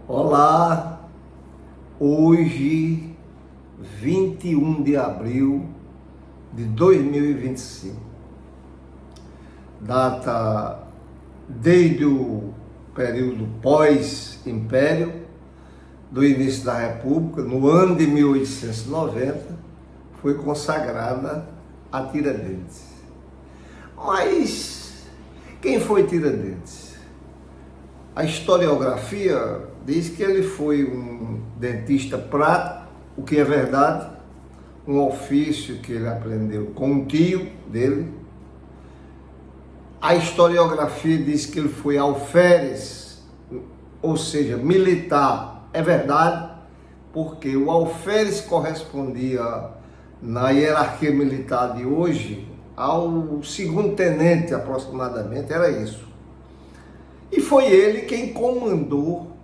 Olá, hoje 21 de abril de 2025, data desde o período pós-império, do início da República, no ano de 1890, foi consagrada a Tiradentes. Mas quem foi Tiradentes? A historiografia diz que ele foi um dentista prático, o que é verdade, um ofício que ele aprendeu com um tio dele. A historiografia diz que ele foi alferes, ou seja, militar, é verdade, porque o alferes correspondia na hierarquia militar de hoje ao segundo tenente aproximadamente, era isso. E foi ele quem comandou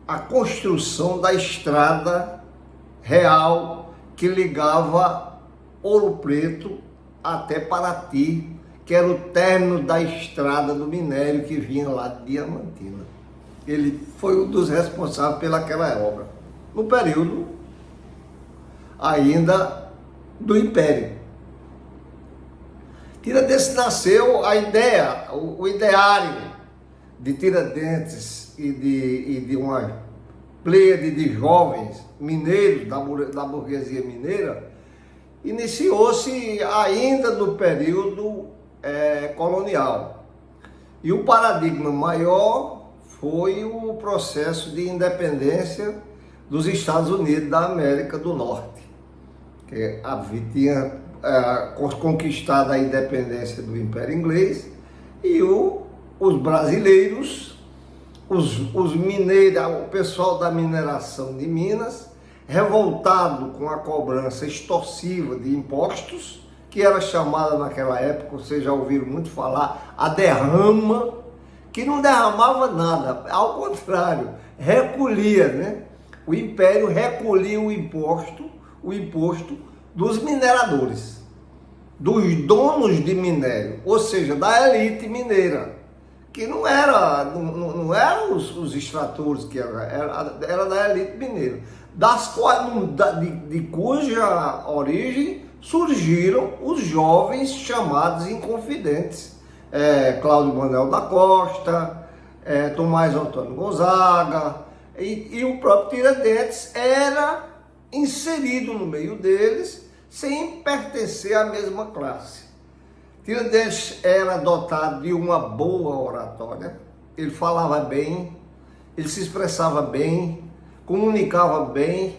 a construção da estrada real que ligava Ouro Preto até Paraty, que era o término da estrada do minério que vinha lá de Diamantina. Ele foi um dos responsáveis pelaquela obra, no período ainda do Império. Tiradentes nasceu a ideia, o ideário de Tiradentes e de uma pleiade de jovens mineiros da burguesia mineira, iniciou-se ainda no período colonial. E o paradigma maior foi o processo de independência dos Estados Unidos da América do Norte, que tinha conquistada a independência do Império Inglês, e os brasileiros, os mineiros, o pessoal da mineração de Minas, revoltado com a cobrança extorsiva de impostos, que era chamada naquela época, vocês já ouviram muito falar, a derrama, que não derramava nada, ao contrário, recolhia, né? O Império recolhia o imposto dos mineradores, dos donos de minério, ou seja, da elite mineira, que não eram os extratores, que era da elite mineira, de cuja origem surgiram os jovens chamados inconfidentes, Cláudio Manuel da Costa, Tomás Antônio Gonzaga, e o próprio Tiradentes era inserido no meio deles, sem pertencer à mesma classe. Tiradentes era dotado de uma boa oratória, ele falava bem, ele se expressava bem, comunicava bem,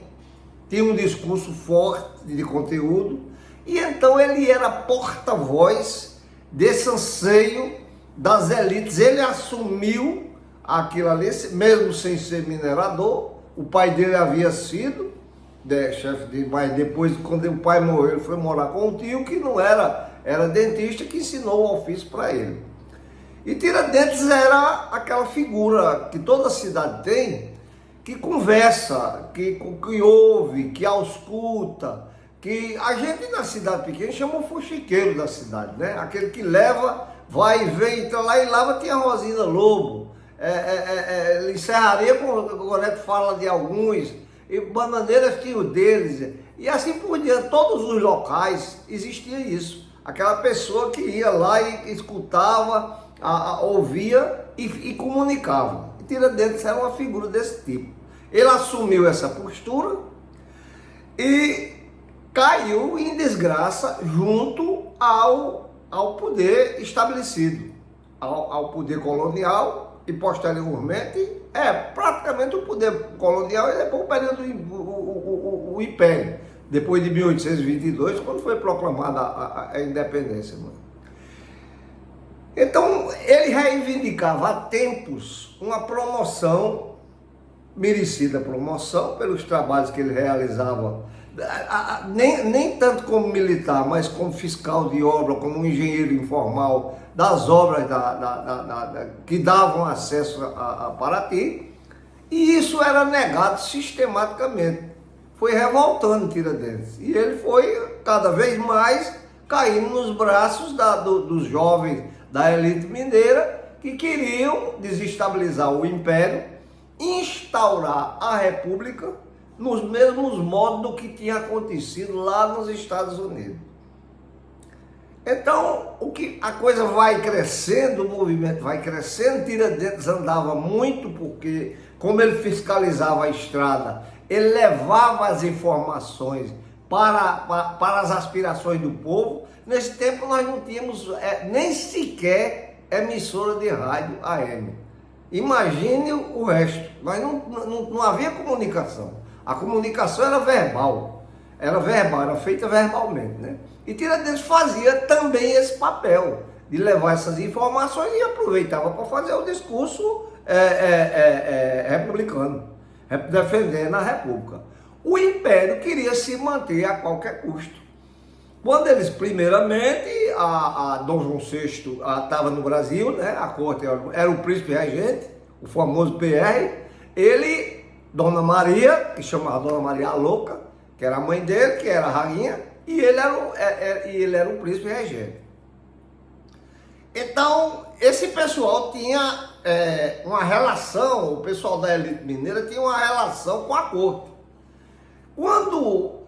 tinha um discurso forte de conteúdo, e então ele era porta-voz desse anseio das elites. Ele assumiu aquilo ali, mesmo sem ser minerador. O pai dele havia sido chefe mas depois, quando o pai morreu, ele foi morar com um tio que não era dentista, que ensinou o ofício para ele. E Tiradentes era aquela figura que toda cidade tem, que conversa, que ouve, que ausculta, que a gente na cidade pequena chama o fuxiqueiro da cidade, né? Aquele que leva, vai e vem, então lá em Lava tinha Rosina Lobo, Serraria, como o Goreto fala de alguns, e Bananeiras tinha o deles, e assim por diante, todos os locais existia isso. Aquela pessoa que ia lá e escutava, ouvia e comunicava. E Tiradentes era uma figura desse tipo. Ele assumiu essa postura e caiu em desgraça junto ao poder estabelecido, ao poder colonial, e posteriormente praticamente o poder colonial, e depois o período o Império, depois de 1822, quando foi proclamada a independência. Então ele reivindicava há tempos uma promoção, merecida promoção, pelos trabalhos que ele realizava, nem tanto como militar, mas como fiscal de obra, como engenheiro informal das obras que davam acesso a Paraty. E isso era negado sistematicamente. Foi revoltando Tiradentes. E ele foi cada vez mais caindo nos braços dos jovens da elite mineira que queriam desestabilizar o império, instaurar a república nos mesmos modos do que tinha acontecido lá nos Estados Unidos. Então, a coisa vai crescendo, o movimento vai crescendo. Tiradentes andava muito porque, como ele fiscalizava a estrada, ele levava as informações para as aspirações do povo. Nesse tempo nós não tínhamos nem sequer emissora de rádio AM. Imagine o resto. Nós não havia comunicação. A comunicação era verbal. Era feita verbalmente, né? E Tiradentes fazia também esse papel de levar essas informações e aproveitava para fazer o discurso republicano, defendendo a República. O Império queria se manter a qualquer custo. Quando eles, primeiramente, a Dom João VI estava no Brasil, né? A corte era o príncipe regente, o famoso PR, Dona Maria, que chamava Dona Maria a Louca, que era a mãe dele, que era a rainha, e ele era o príncipe regente. Então, esse pessoal tinha uma relação, o pessoal da elite mineira tinha uma relação com a corte. Quando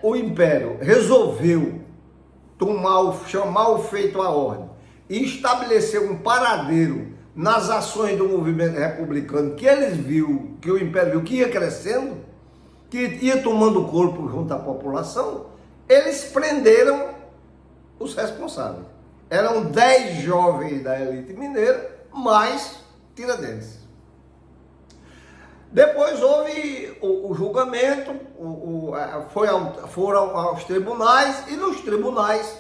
o Império resolveu chamar o feito à ordem e estabelecer um paradeiro nas ações do movimento republicano, que o Império viu que ia crescendo, que ia tomando corpo junto à população, eles prenderam os responsáveis. Eram 10 jovens da elite mineira, mais Tiradentes. Depois houve o julgamento, foram aos tribunais, e nos tribunais,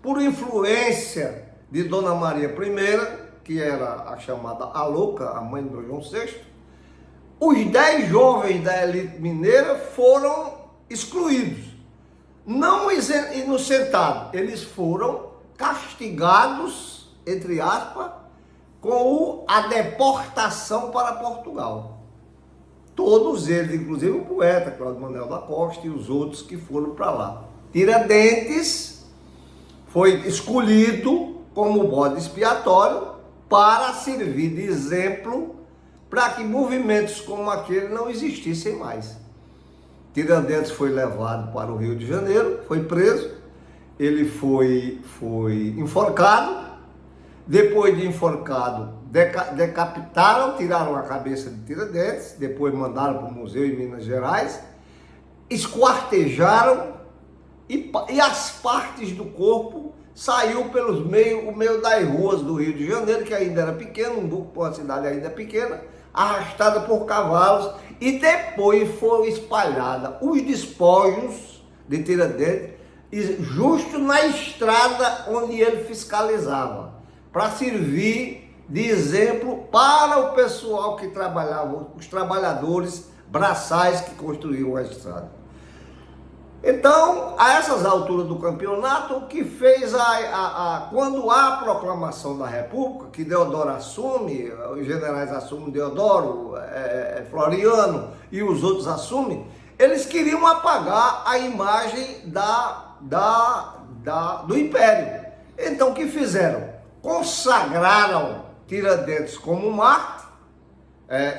por influência de Dona Maria I, que era a chamada a Louca, a mãe do João VI, os 10 jovens da elite mineira foram excluídos. Não inocentados, eles foram castigados, entre aspas, com a deportação para Portugal. Todos eles, inclusive o poeta Cláudio Manuel da Costa e os outros que foram para lá. Tiradentes foi escolhido como bode expiatório para servir de exemplo para que movimentos como aquele não existissem mais. Tiradentes foi levado para o Rio de Janeiro, foi preso, ele foi enforcado. Depois de enforcado, decapitaram, tiraram a cabeça de Tiradentes, depois mandaram para o museu em Minas Gerais, esquartejaram e as partes do corpo saiu o meio das ruas do Rio de Janeiro, que ainda era pequeno, uma cidade ainda pequena, arrastada por cavalos, e depois foram espalhados os despojos de Tiradentes, justo na estrada onde ele fiscalizava, para servir de exemplo para o pessoal que trabalhava, os trabalhadores braçais que construíam a estrada. Então, a essas alturas do campeonato, o que fez quando há a proclamação da República, que Deodoro assume, os generais assumem Deodoro, Floriano e os outros assumem, eles queriam apagar a imagem do Império. Então, o que fizeram? Consagraram Tiradentes como mártir,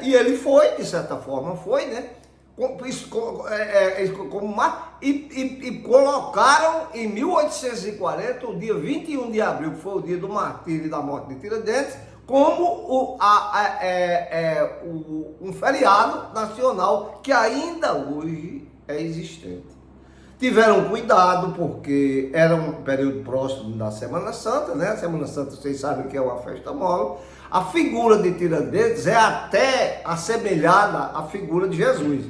e ele foi, de certa forma, né? Como mártir, e colocaram em 1840, o dia 21 de abril, que foi o dia do martírio e da morte de Tiradentes, como um feriado nacional que ainda hoje é existente. Tiveram cuidado porque era um período próximo da Semana Santa, né? A Semana Santa, vocês sabem que é uma festa móvel. A figura de Tiradentes é até assemelhada à figura de Jesus.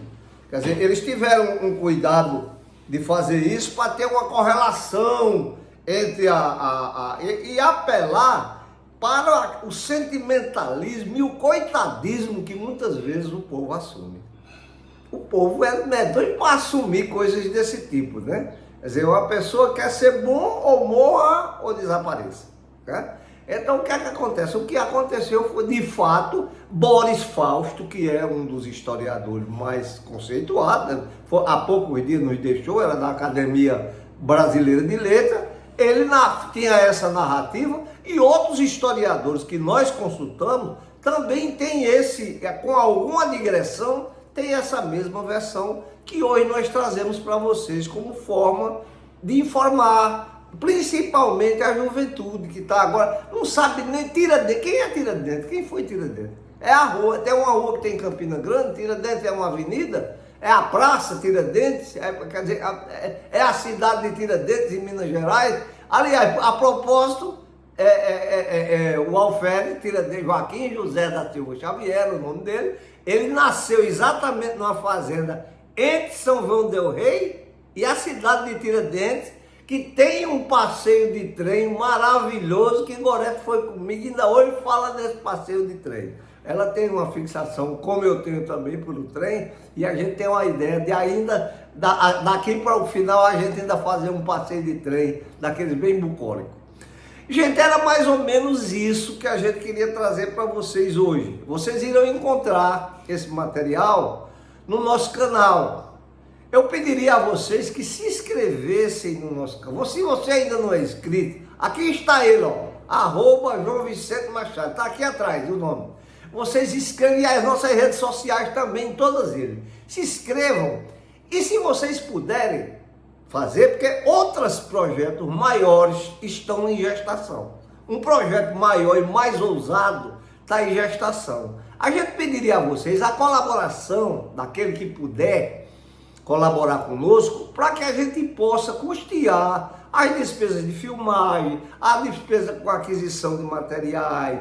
Quer dizer, eles tiveram um cuidado de fazer isso para ter uma correlação entre e apelar para o sentimentalismo e o coitadismo que muitas vezes o povo assume. O povo é medonho para assumir coisas desse tipo, né? Quer dizer, uma pessoa quer ser bom, ou morra ou desapareça, né? Então o que é que acontece? O que aconteceu foi, de fato, Boris Fausto, que é um dos historiadores mais conceituados, né? Há poucos dias nos deixou, era da Academia Brasileira de Letras, ele tinha essa narrativa, e outros historiadores que nós consultamos também tem com alguma digressão, tem essa mesma versão que hoje nós trazemos para vocês como forma de informar, principalmente a juventude que está agora, não sabe nem Tiradentes. Quem é Tiradentes? Quem foi Tiradentes? É a rua, tem uma rua que tem em Campina Grande, Tiradentes é uma avenida, é a praça Tiradentes, quer dizer, é a cidade de Tiradentes, em Minas Gerais. Aliás, a propósito, o alferes Tiradentes, Joaquim José da Silva Xavier, o nome dele, ele nasceu exatamente numa fazenda entre São João del Rei e a cidade de Tiradentes, que tem um passeio de trem maravilhoso, que Gorete foi comigo e ainda hoje fala desse passeio de trem. Ela tem uma fixação, como eu tenho também, pelo trem, e a gente tem uma ideia de ainda, daqui para o final, a gente ainda fazer um passeio de trem, daqueles bem bucólicos. Gente, era mais ou menos isso que a gente queria trazer para vocês hoje. Vocês irão encontrar esse material no nosso canal. Eu pediria a vocês que se inscrevessem no nosso canal. Se você ainda não é inscrito, aqui está ele, ó, @João Vicente Machado, está aqui atrás o nome. Vocês inscrevam, e as nossas redes sociais também, todas eles. Se inscrevam, e se vocês puderem fazer, porque outros projetos maiores estão em gestação. Um projeto maior e mais ousado está em gestação. A gente pediria a vocês a colaboração daquele que puder colaborar conosco, para que a gente possa custear as despesas de filmagem, a despesa com aquisição de materiais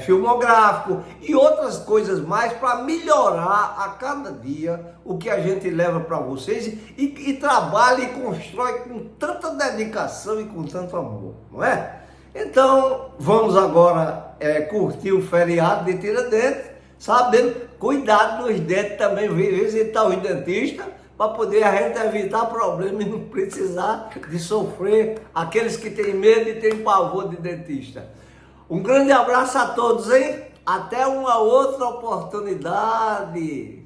filmográfico e outras coisas mais, para melhorar a cada dia o que a gente leva para vocês e trabalha e constrói com tanta dedicação e com tanto amor, não é? Então, vamos agora curtir o feriado de Tiradentes, sabendo, cuidado nos dentes também, visitar os dentistas, para poder a gente evitar problemas e não precisar de sofrer aqueles que têm medo e têm pavor de dentista. Um grande abraço a todos, hein? Até uma outra oportunidade.